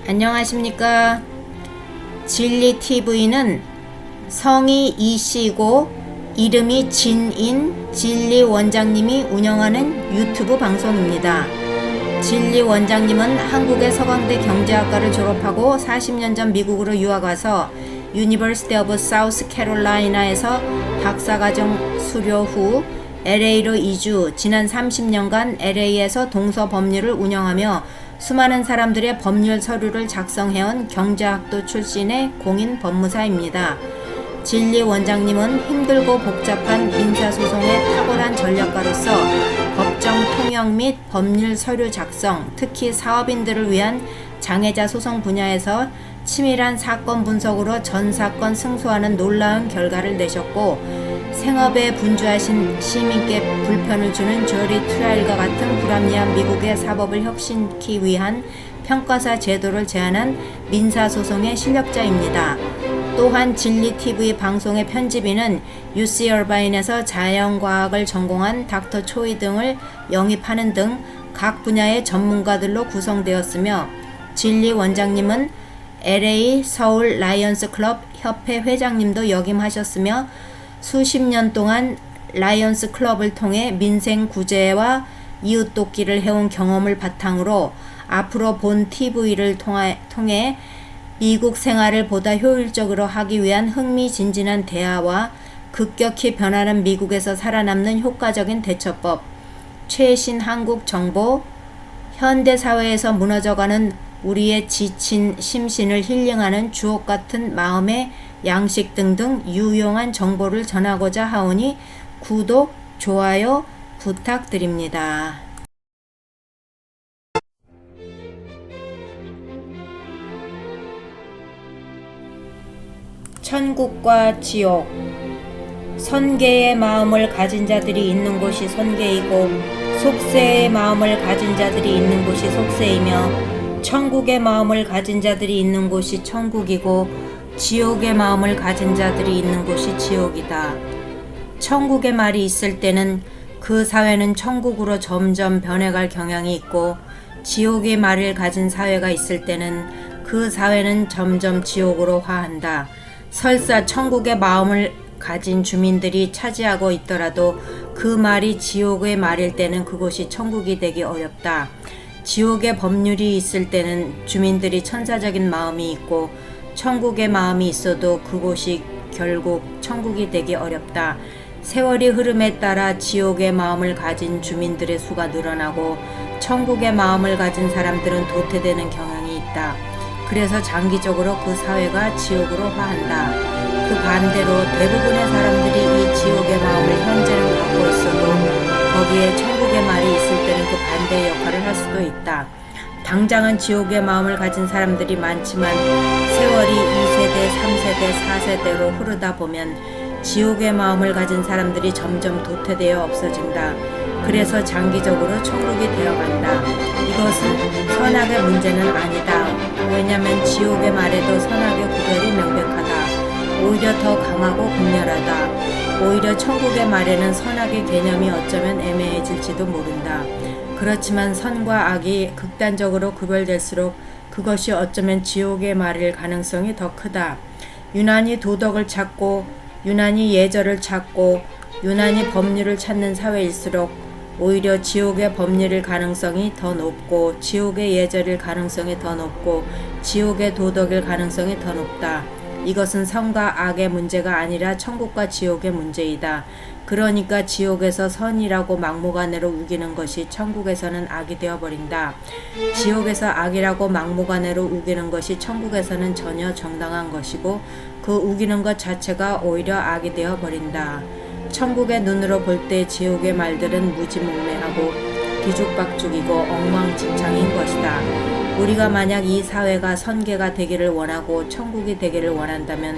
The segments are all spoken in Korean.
안녕하십니까. 진리TV는 성이 이씨고 이름이 진인 진리 원장님이 운영하는 유튜브 방송입니다. 진리 원장님은 한국의 서강대 경제학과를 졸업하고 40년 전 미국으로 유학 와서 University of South Carolina에서 박사과정 수료 후 LA로 이주, 지난 30년간 LA에서 동서법률을 운영하며 수많은 사람들의 법률 서류를 작성해온 경제학도 출신의 공인 법무사입니다. 진리 원장님은 힘들고 복잡한 민사소송의 탁월한 전략가로서 법정 통역 및 법률 서류 작성, 특히 사업인들을 위한 장애자 소송 분야에서 치밀한 사건 분석으로 전 사건 승소하는 놀라운 결과를 내셨고, 생업에 분주하신 시민께 불편을 주는 저리 트라일과 같은 불합리한 미국의 사법을 혁신시키기 위한 평가사 제도를 제안한 민사소송의 실력자입니다. 또한 진리TV 방송의 편집인은 UC 얼바인에서 자연과학을 전공한 닥터 초이 등을 영입하는 등 각 분야의 전문가들로 구성되었으며, 진리 원장님은 LA 서울 라이언스 클럽 협회 회장님도 역임하셨으며, 수십 년 동안 라이언스 클럽을 통해 민생 구제와 이웃 돕기를 해온 경험을 바탕으로 앞으로 본 TV를 통해 미국 생활을 보다 효율적으로 하기 위한 흥미진진한 대화와 급격히 변하는 미국에서 살아남는 효과적인 대처법, 최신 한국 정보, 현대사회에서 무너져가는 우리의 지친 심신을 힐링하는 주옥같은 마음의 양식 등등 유용한 정보를 전하고자 하오니 구독, 좋아요 부탁드립니다. 천국과 지옥. 선계의 마음을 가진 자들이 있는 곳이 선계이고, 속세의 마음을 가진 자들이 있는 곳이 속세이며, 천국의 마음을 가진 자들이 있는 곳이 천국이고, 지옥의 마음을 가진 자들이 있는 곳이 지옥이다. 천국의 말이 있을 때는 그 사회는 천국으로 점점 변해갈 경향이 있고, 지옥의 말을 가진 사회가 있을 때는 그 사회는 점점 지옥으로 화한다. 설사 천국의 마음을 가진 주민들이 차지하고 있더라도 그 말이 지옥의 말일 때는 그곳이 천국이 되기 어렵다. 지옥의 법률이 있을 때는 주민들이 천사적인 마음이 있고, 천국의 마음이 있어도 그곳이 결국 천국이 되기 어렵다. 세월이 흐름에 따라 지옥의 마음을 가진 주민들의 수가 늘어나고, 천국의 마음을 가진 사람들은 도태되는 경향이 있다. 그래서 장기적으로 그 사회가 지옥으로 화한다. 그 반대로 대부분의 사람들이 이 지옥의 마음을 현재는 갖고 있어도 거기에 천국의 말이 있을 때는 그 반대의 역할을 할 수도 있다. 당장은 지옥의 마음을 가진 사람들이 많지만 세월이 2세대, 3세대, 4세대로 흐르다 보면 지옥의 마음을 가진 사람들이 점점 도태되어 없어진다. 그래서 장기적으로 천국이 되어간다. 이것은 선악의 문제는 아니다. 왜냐하면 지옥의 말에도 선악의 구별이 명백하다. 오히려 더 강하고 극렬하다. 오히려 천국의 말에는 선악의 개념이 어쩌면 애매해질지도 모른다. 그렇지만 선과 악이 극단적으로 구별될수록 그것이 어쩌면 지옥의 말일 가능성이 더 크다. 유난히 도덕을 찾고, 유난히 예절을 찾고, 유난히 법률을 찾는 사회일수록 오히려 지옥의 법률일 가능성이 더 높고, 지옥의 예절일 가능성이 더 높고, 지옥의 도덕일 가능성이 더 높다. 이것은 선과 악의 문제가 아니라 천국과 지옥의 문제이다. 그러니까 지옥에서 선이라고 막무가내로 우기는 것이 천국에서는 악이 되어버린다. 지옥에서 악이라고 막무가내로 우기는 것이 천국에서는 전혀 정당한 것이고, 그 우기는 것 자체가 오히려 악이 되어버린다. 천국의 눈으로 볼 때 지옥의 말들은 무지몽매하고 뒤죽박죽이고 엉망진창인 것이다. 우리가 만약 이 사회가 선계가 되기를 원하고 천국이 되기를 원한다면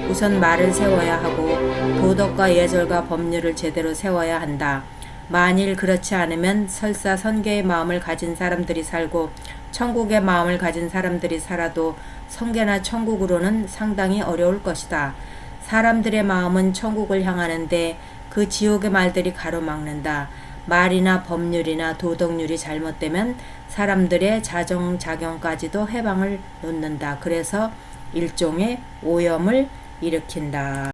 우선 말을 세워야 하고, 도덕과 예절과 법률을 제대로 세워야 한다. 만일 그렇지 않으면 설사 선계의 마음을 가진 사람들이 살고 천국의 마음을 가진 사람들이 살아도 선계나 천국으로는 상당히 어려울 것이다. 사람들의 마음은 천국을 향하는데 그 지옥의 말들이 가로막는다. 말이나 법률이나 도덕률이 잘못되면 사람들의 자정작용까지도 해방을 놓는다. 그래서 일종의 오염을 일으킨다.